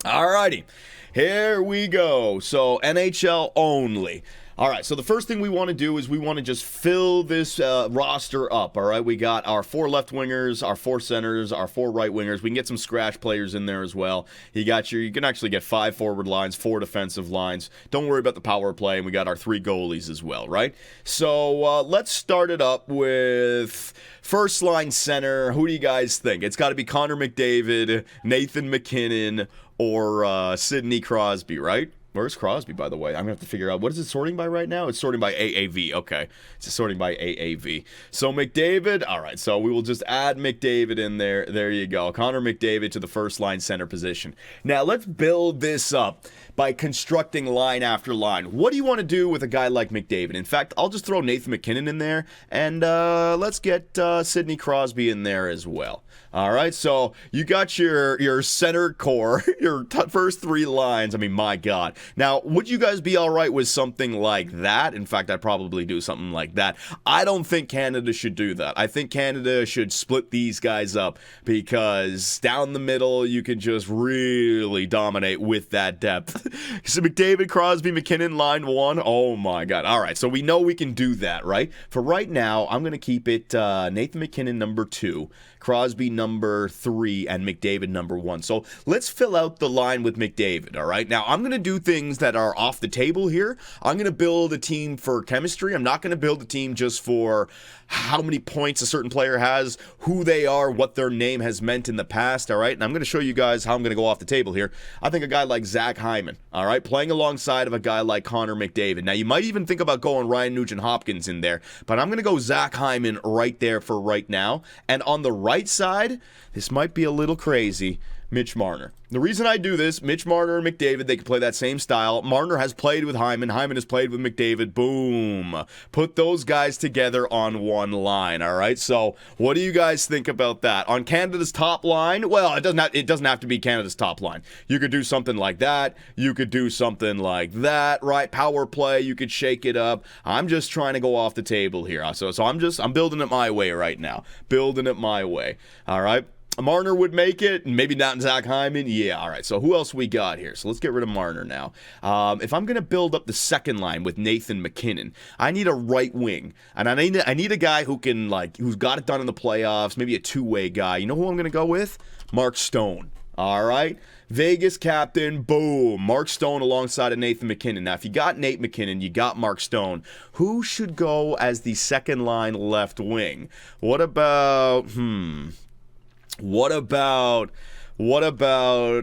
Alrighty, here we go. So NHL only. All right, so the first thing we want to do is we want to just fill this roster up. All right, we got our 4 left wingers, our 4 centers, our 4 right wingers. We can get some scratch players in there as well. You can actually get 5 forward lines, 4 defensive lines. Don't worry about the power play, and we got our 3 goalies as well, right? So let's start it up with first line center. Who do you guys think? It's got to be Connor McDavid, Nathan MacKinnon, or Sidney Crosby, right? Where's Crosby, by the way? I'm going to have to figure out. What is it sorting by right now? It's sorting by AAV. Okay. It's sorting by AAV. So McDavid. All right. So we will just add McDavid in there. There you go. Connor McDavid to the first line center position. Now let's build this up by constructing line after line. What do you want to do with a guy like McDavid? In fact, I'll just throw Nathan MacKinnon in there. And let's get Sidney Crosby in there as well. All right, so you got your center core, your first 3 lines. I mean, my God. Now, would you guys be all right with something like that? In fact, I'd probably do something like that. I don't think Canada should do that. I think Canada should split these guys up because down the middle, you can just really dominate with that depth. So McDavid, Crosby, MacKinnon, line 1. Oh, my God. All right, so we know we can do that, right? For right now, I'm going to keep it Nathan MacKinnon number 2. Crosby number 3, and McDavid number 1. So let's fill out the line with McDavid, all right? Now, I'm going to do things that are off the table here. I'm going to build a team for chemistry. I'm not going to build a team just for how many points a certain player has, who they are, what their name has meant in the past, all right? And I'm going to show you guys how I'm going to go off the table here. I think a guy like Zach Hyman, all right, playing alongside of a guy like Connor McDavid. Now, you might even think about going Ryan Nugent-Hopkins in there, but I'm going to go Zach Hyman right there for right now. And on the right side, this might be a little crazy, Mitch Marner. The reason I do this, Mitch Marner and McDavid, they can play that same style. Marner has played with Hyman. Hyman has played with McDavid. Boom. Put those guys together on one line, all right? So what do you guys think about that? On Canada's top line, well, it doesn't have to be Canada's top line. You could do something like that. You could do something like that, right? Power play, you could shake it up. I'm just trying to go off the table here. So I'm building it my way right now. Building it my way, all right? Marner would make it, maybe not Zach Hyman. Yeah, all right. So who else we got here? So let's get rid of Marner now. If I'm going to build up the second line with Nathan MacKinnon, I need a right wing. And I need a guy who's got it done in the playoffs, maybe a two-way guy. You know who I'm going to go with? Mark Stone. All right. Vegas captain, boom. Mark Stone alongside of Nathan MacKinnon. Now, if you got Nate MacKinnon, you got Mark Stone. Who should go as the second line left wing? What about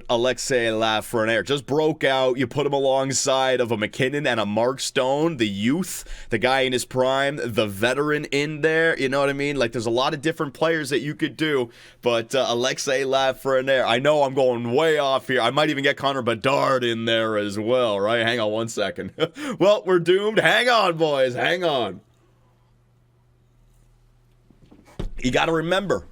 Alexei Lafreniere? Just broke out. You put him alongside of a MacKinnon and a Mark Stone, the youth, the guy in his prime, the veteran in there. You know what I mean? Like, there's a lot of different players that you could do, but Alexei Lafreniere, I know I'm going way off here. I might even get Connor Bedard in there as well, right? Hang on one second. Well, we're doomed. Hang on, boys. Hang on. You got to remember,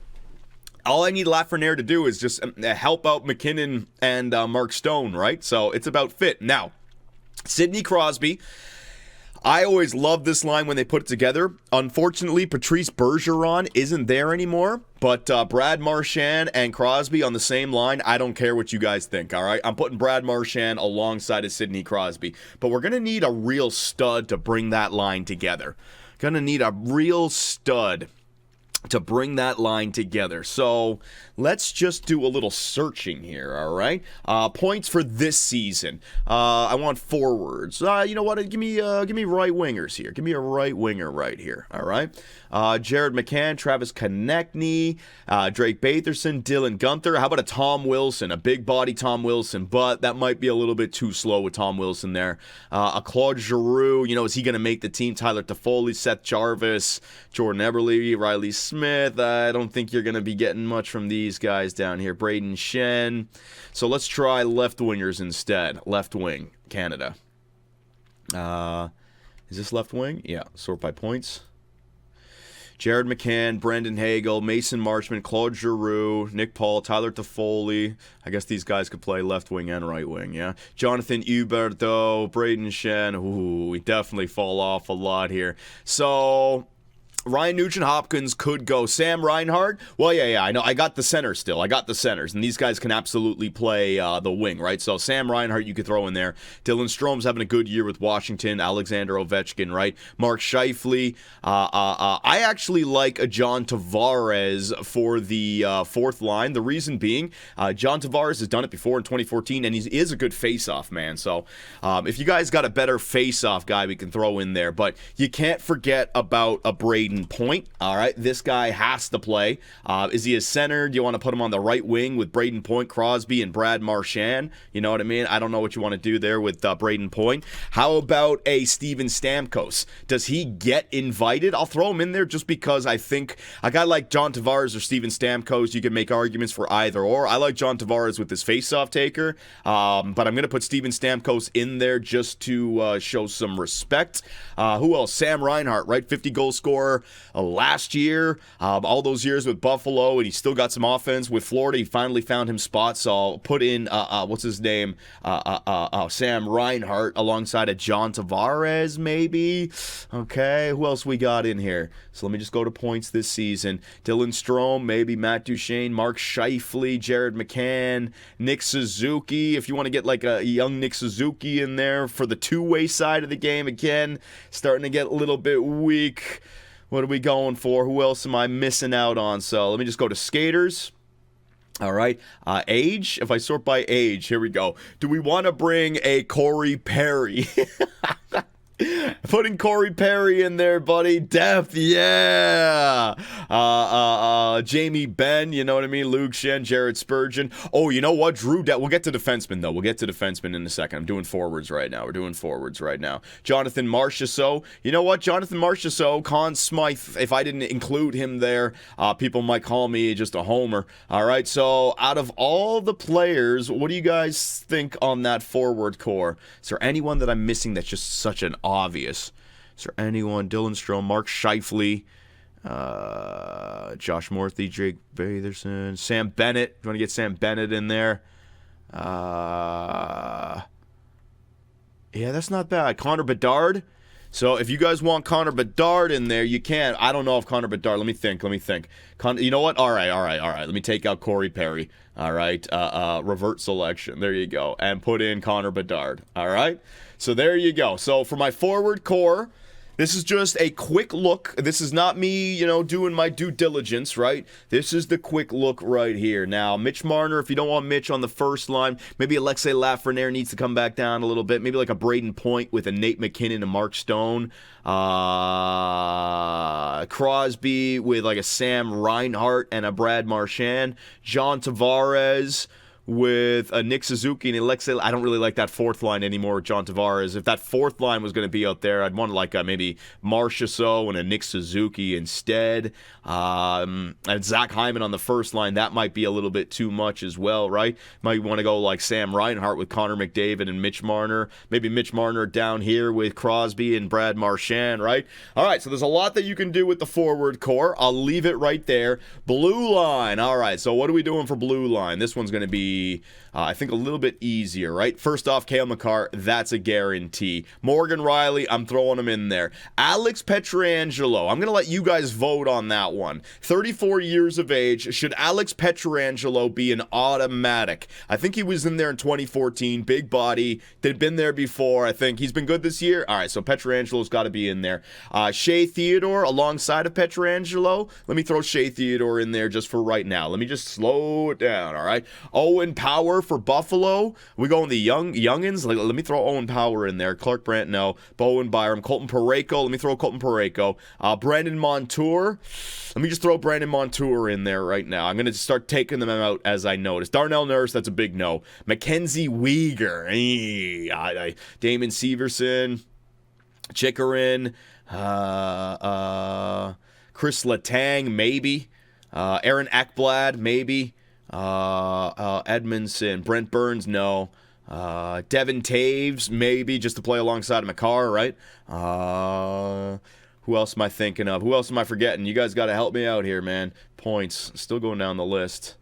all I need Lafreniere to do is just help out MacKinnon and Mark Stone, right? So it's about fit. Now, Sidney Crosby, I always love this line when they put it together. Unfortunately, Patrice Bergeron isn't there anymore, but Brad Marchand and Crosby on the same line, I don't care what you guys think, all right? I'm putting Brad Marchand alongside of Sidney Crosby, but we're going to need a real stud to bring that line together. Going to need a real stud to bring that line together. So let's just do a little searching here, all right? Points for this season. I want forwards. You know what? Give me right wingers here. Give me a right winger right here, all right? Jared McCann, Travis Konechny, Drake Batherson, Dylan Gunther. How about a Tom Wilson, a big body Tom Wilson? But that might be a little bit too slow with Tom Wilson there. A Claude Giroux, is he going to make the team? Tyler Toffoli, Seth Jarvis, Jordan Eberle, Riley Smith. I don't think you're going to be getting much from these guys down here. Braden Shen. So let's try left wingers instead. Left wing, Canada. Is this left wing? Yeah, sort by points. Jared McCann, Brendan Hagel, Mason Marchment, Claude Giroux, Nick Paul, Tyler Toffoli. I guess these guys could play left wing and right wing, yeah? Jonathan Huberdeau, Braden Shen. Ooh, we definitely fall off a lot here. So Ryan Nugent-Hopkins could go. Sam Reinhart, well, yeah, I know. I got the center still. I got the centers, and these guys can absolutely play the wing, right? So Sam Reinhart you could throw in there. Dylan Strome's having a good year with Washington. Alexander Ovechkin, right? Mark Scheifele. I actually like a John Tavares for the fourth line. The reason being, John Tavares has done it before in 2014, and he is a good face-off man. So if you guys got a better face-off guy, we can throw in there. But you can't forget about a Braden Point. All right, this guy has to play. Is he a center? Do you want to put him on the right wing with Braden Point, Crosby, and Brad Marchand? You know what I mean? I don't know what you want to do there with Braden Point. How about a Steven Stamkos? Does he get invited? I'll throw him in there just because I think a guy like John Tavares or Steven Stamkos, you can make arguments for either or. I like John Tavares with his face-off taker, but I'm going to put Steven Stamkos in there just to show some respect. Who else? Sam Reinhart, right? 50-goal scorer. Last year, all those years with Buffalo, and he still got some offense with Florida. He finally found him spots, so I'll put in what's his name, Sam Reinhart alongside of John Tavares, maybe. Okay, who else we got in here? So let me just go to points this season. Dylan Strome, maybe Matt Duchene, Mark Scheifele, Jared McCann, Nick Suzuki. If you want to get like a young Nick Suzuki in there for the two-way side of the game, again, starting to get a little bit weak. What are we going for? Who else am I missing out on? So let me just go to skaters. All right. Age. If I sort by age, here we go. Do we want to bring a Corey Perry? Putting Corey Perry in there, buddy. Depth, yeah. Jamie Benn, you know what I mean? Luke Shen, Jared Spurgeon. Oh, you know what? Drew We'll get to defensemen, though. We'll get to defensemen in a second. I'm doing forwards right now. We're doing forwards right now. Jonathan Marchessault. You know what? Jonathan Marchessault, Conn Smythe. If I didn't include him there, people might call me just a homer. All right. So out of all the players, what do you guys think on that forward core? Is there anyone that I'm missing that's just such an obvious? Is there anyone? Dylan Strome, Mark Scheifele, Josh Morthy, Jake Batherson, Sam Bennett. Do you want to get Sam Bennett in there? Yeah, that's not bad. Connor Bedard. So if you guys want Connor Bedard in there, you can. I don't know if Connor Bedard. Let me think. You know what? All right. Let me take out Corey Perry. All right. Revert selection. There you go. And put in Connor Bedard. All right. So there you go. So for my forward core, this is just a quick look. This is not me, doing my due diligence, right? This is the quick look right here. Now, Mitch Marner, if you don't want Mitch on the first line, maybe Alexei Lafreniere needs to come back down a little bit. Maybe like a Braden Point with a Nate McKinnon and Mark Stone. Crosby with like a Sam Reinhart and a Brad Marchand. John Tavares with a Nick Suzuki and Alexei. I don't really like that fourth line anymore with John Tavares. If that fourth line was going to be out there, I'd want like maybe Marchessault and a Nick Suzuki instead. And Zach Hyman on the first line, that might be a little bit too much as well, right? Might want to go like Sam Reinhart with Connor McDavid and Mitch Marner. Maybe Mitch Marner down here with Crosby and Brad Marchand, right? All right, so there's a lot that you can do with the forward core. I'll leave it right there. Blue line. All right, so what are we doing for blue line? This one's going to be I think a little bit easier, right? First off, Cale Makar, that's a guarantee. Morgan Riley, I'm throwing him in there. Alex Pietrangelo, I'm going to let you guys vote on that one. 34 years of age. Should Alex Pietrangelo be an automatic? I think he was in there in 2014. Big body. They'd been there before. I think he's been good this year. All right, so Pietrangelo's got to be in there. Shea Theodore alongside of Pietrangelo. Let me throw Shea Theodore in there just for right now. Let me just slow it down, all right? Owen Power for Buffalo. We going the youngins. Let me throw Owen Power in there. Clark Brandt, no. Bowen Byram. Colton Parayko. Let me throw Colton Parayko. Brandon Montour. Let me just throw Brandon Montour in there right now. I'm going to start taking them out as I notice. Darnell Nurse, that's a big no. Mackenzie Weegar. Damon Severson. Chikrin. Chris Letang, maybe. Aaron Ekblad, maybe. Edmondson. Brent Burns, no. Devin Taves, maybe, just to play alongside of McCarr, right? Who else am I thinking of? Who else am I forgetting? You guys got to help me out here, man. Points. Still going down the list.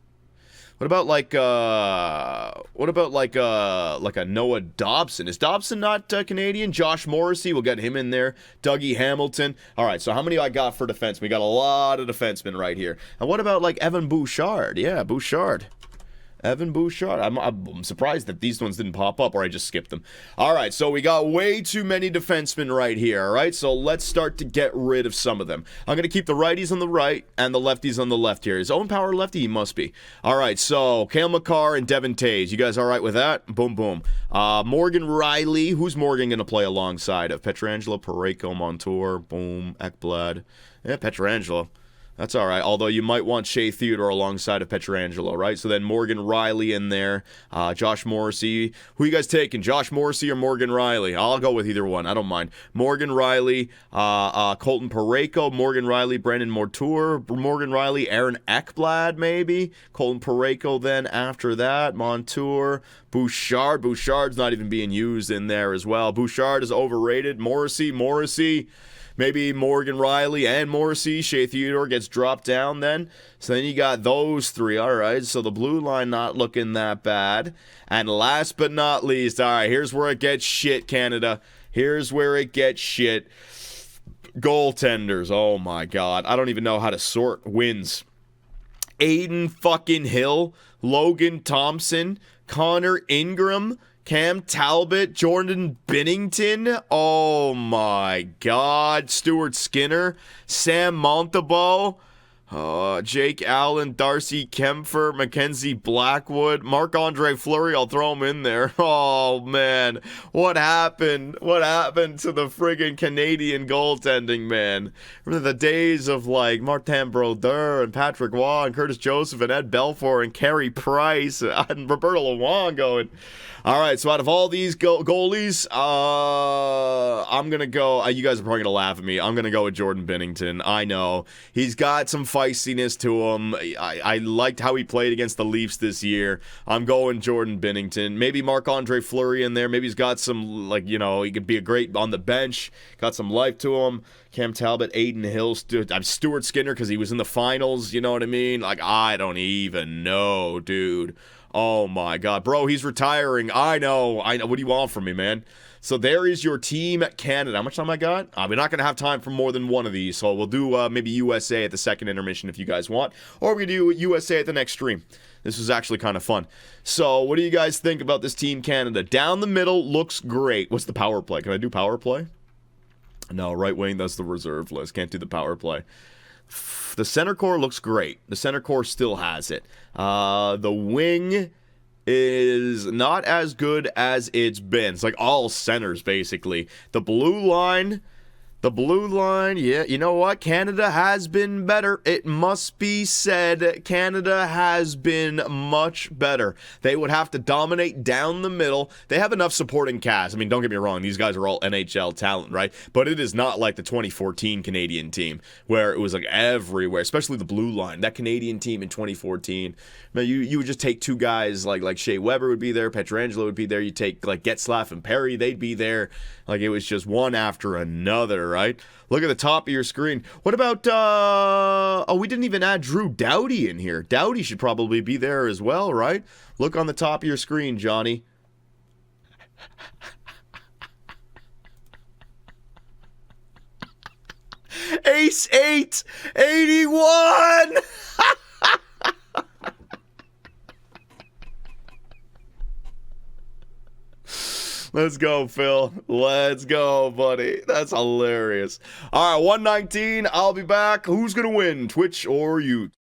like a Noah Dobson? Is Dobson not Canadian? Josh Morrissey, we'll get him in there. Dougie Hamilton. All right, so how many I got for defensemen? We got a lot of defensemen right here. And what about like Evan Bouchard? Yeah, Bouchard. Evan Bouchard. I'm surprised that these ones didn't pop up, or I just skipped them. All right, so we got way too many defensemen right here, all right? So let's start to get rid of some of them. I'm going to keep the righties on the right and the lefties on the left here. Is Owen Power lefty? He must be. All right, so Cale Makar and Devin Taves. You guys all right with that? Boom, boom. Morgan Riley. Who's Morgan going to play alongside of? Pietrangelo, Parayko, Montour, boom, Ekblad. Yeah, Pietrangelo. That's all right, although you might want Shea Theodore alongside of Pietrangelo, right? So then Morgan Riley in there, Josh Morrissey. Who you guys taking, Josh Morrissey or Morgan Riley? I'll go with either one. I don't mind. Morgan Riley, Colton Parayko, Morgan Riley, Brandon Montour, Morgan Riley, Aaron Ekblad maybe. Colton Parayko then after that, Montour, Bouchard. Bouchard's not even being used in there as well. Bouchard is overrated. Morrissey. Maybe Morgan Riley and Morrissey. Shea Theodore gets dropped down then. So then you got those three. All right, so the blue line not looking that bad. And last but not least, all right, here's where it gets shit, Canada. Here's where it gets shit. Goaltenders. Oh, my God. I don't even know how to sort wins. Aiden fucking Hill, Logan Thompson, Connor Ingram, Cam Talbot, Jordan Binnington, oh my God, Stuart Skinner, Sam Montembeault, Jake Allen, Darcy Kempfer, Mackenzie Blackwood, Marc-Andre Fleury, I'll throw him in there. Oh, man. What happened? What happened to the friggin' Canadian goaltending, man? Remember the days of, like, Martin Brodeur and Patrick Waugh and Curtis Joseph and Ed Belfour and Carey Price and Roberto Luong going. All right, so out of all these goalies, I'm going to go, you guys are probably going to laugh at me. I'm going to go with Jordan Binnington. I know. He's got some feistiness to him. I liked how he played against the Leafs this year. I'm going Jordan Binnington. Maybe Marc-Andre Fleury in there. Maybe he's got some, like, you know, he could be a great on the bench. Got some life to him. Cam Talbot, Aiden Hill, Stuart Skinner because he was in the finals, you know what I mean? Like, I don't even know, dude. Oh, my God. Bro, he's retiring. I know. What do you want from me, man? So there is your Team Canada. How much time I got? We're not going to have time for more than one of these, so we'll do maybe USA at the second intermission if you guys want, or we can do USA at the next stream. This was actually kind of fun. So what do you guys think about this Team Canada? Down the middle looks great. What's the power play? Can I do power play? No, right wing, that's the reserve list. Can't do the power play. The center core looks great. The center core still has it. The wing is not as good as it's been. It's like all centers, basically. The blue line, yeah, you know what? Canada has been better. It must be said, Canada has been much better. They would have to dominate down the middle. They have enough supporting cast. I mean, don't get me wrong. These guys are all NHL talent, right? But it is not like the 2014 Canadian team where it was like everywhere, especially the blue line. That Canadian team in 2014, man, you would just take two guys like Shea Weber would be there, Pietrangelo would be there. You take like Getzlaf and Perry, they'd be there. Like it was just one after another, right? Look at the top of your screen. What about, we didn't even add Drew Doughty in here. Doughty should probably be there as well, right? Look on the top of your screen, Johnny. Ace 8, 81! Let's go, Phil. Let's go, buddy. That's hilarious. All right, 119. I'll be back. Who's going to win, Twitch or you?